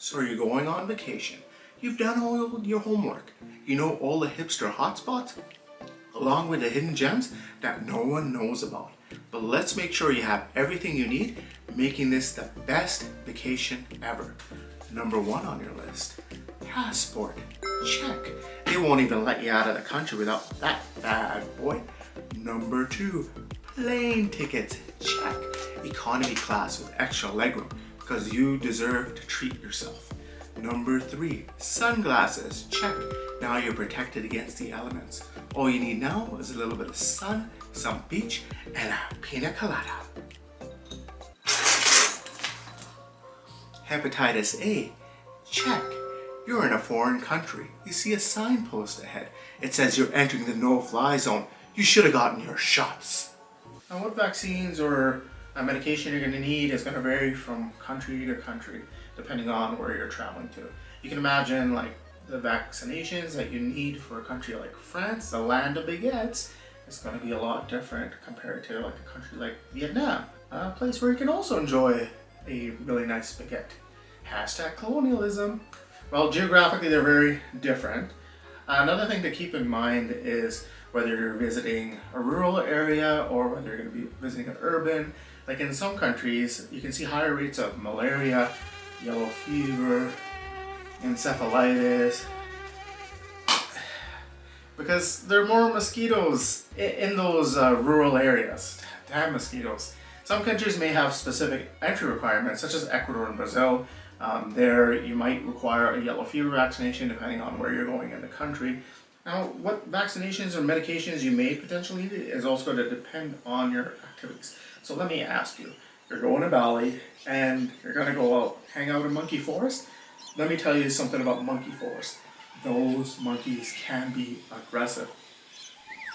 So you're going on vacation. You've done all your homework. You know all the hipster hotspots, along with the hidden gems that no one knows about. But let's make sure you have everything you need, making this the best vacation ever. Number 1 on your list, passport. Check. They won't even let you out of the country without that bad boy. Number 2, plane tickets. Check. Economy class with extra legroom, because you deserve to treat yourself. Number 3, sunglasses. Check. Now you're protected against the elements. All you need now is a little bit of sun, some beach, and a pina colada. Hepatitis A. Check. You're in a foreign country. You see a signpost ahead. It says you're entering the no-fly zone. You should have gotten your shots. Now, what vaccines or medication you're going to need is going to vary from country to country, depending on where you're traveling to. You can imagine like the vaccinations that you need for a country like France, the land of baguettes, is going to be a lot different compared to like a country like Vietnam, a place where you can also enjoy a really nice baguette. Hashtag colonialism. Well, geographically they're very different. Another thing to keep in mind is whether you're visiting a rural area or whether you're going to be visiting an urban. Like in some countries, you can see higher rates of malaria, yellow fever, encephalitis, because there are more mosquitoes in those rural areas. Damn mosquitoes. Some countries may have specific entry requirements, such as Ecuador and Brazil. There you might require a yellow fever vaccination depending on where you're going in the country. Now, what vaccinations or medications you may potentially need is also going to depend on your activities. So let me ask you, you're going to Bali and you're going to go out, hang out in monkey forest. Let me tell you something about monkey forest. Those monkeys can be aggressive.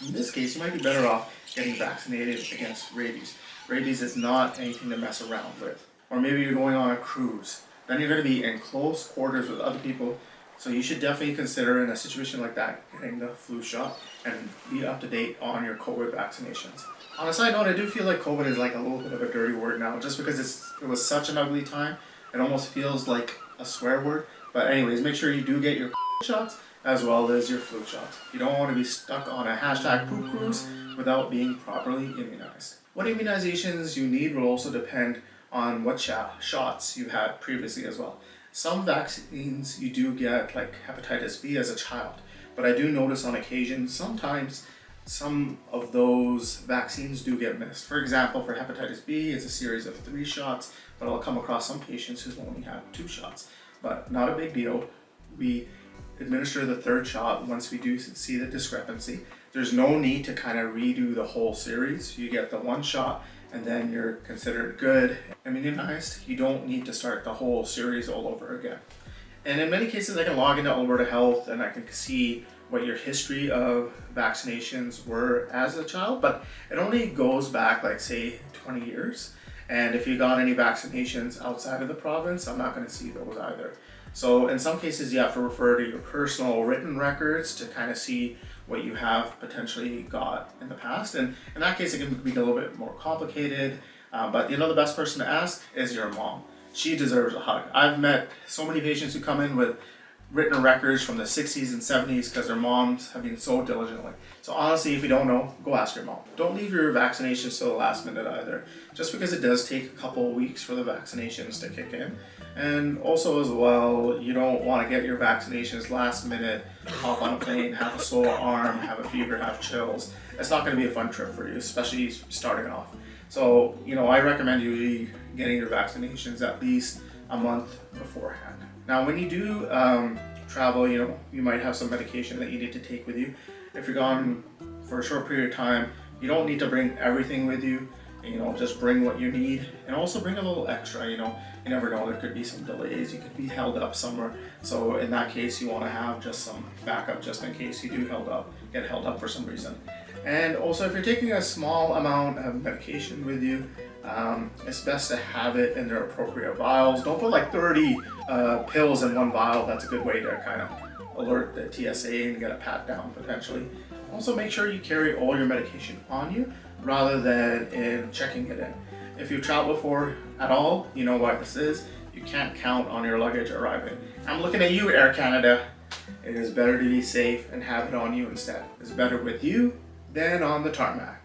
In this case, you might be better off getting vaccinated against rabies. Rabies is not anything to mess around with. Or maybe you're going on a cruise. Then you're going to be in close quarters with other people. So you should definitely consider in a situation like that getting the flu shot and be up to date on your COVID vaccinations. On a side note, I do feel like COVID is like a little bit of a dirty word now, just because it was such an ugly time. It almost feels like a swear word. But anyways, make sure you do get your shots as well as your flu shots. You don't want to be stuck on a hashtag poop cruise without being properly immunized. What immunizations you need will also depend on what shots you had previously as well. Some vaccines you do get, like hepatitis B as a child, but I do notice on occasion sometimes some of those vaccines do get missed. For example, for hepatitis B, it's a series of 3 shots, but I'll come across some patients who only have 2 shots. But not a big deal. We administer the 3rd shot once we do see the discrepancy. There's no need to kind of redo the whole series. You get the 1 shot and then you're considered good, immunized. You don't need to start the whole series all over again. And in many cases, I can log into Alberta Health and I can see what your history of vaccinations were as a child, but it only goes back like say 20 years. And if you got any vaccinations outside of the province, I'm not going to see those either. So in some cases, you have to refer to your personal written records to kind of see what you have potentially got in the past. And in that case, it can be a little bit more complicated. But you know, the best person to ask is your mom. She deserves a hug. I've met so many patients who come in with written records from the 60s and 70s because their moms have been so diligently. So honestly, if you don't know, go ask your mom. Don't leave your vaccinations till the last minute either, just because it does take a couple of weeks for the vaccinations to kick in. And also as well, you don't want to get your vaccinations last minute, hop on a plane, have a sore arm, have a fever, have chills. It's not going to be a fun trip for you, especially starting off. So, you know, I recommend usually getting your vaccinations at least a month beforehand. Now, when you do travel, you know, you might have some medication that you need to take with you. If you're gone for a short period of time, you don't need to bring everything with you. You know, just bring what you need and also bring a little extra. You know, you never know, there could be some delays, you could be held up somewhere. So in that case, you want to have just some backup just in case you do get held up for some reason. And also, if you're taking a small amount of medication with you, it's best to have it in their appropriate vials. Don't put like 30 pills in one vial. That's a good way to kind of alert the TSA and get a pat down potentially. Also, make sure you carry all your medication on you rather than in checking it in. If you've traveled before at all, you know why this is. You can't count on your luggage arriving. I'm looking at you, Air Canada. It is better to be safe and have it on you instead. It's better with you than on the tarmac.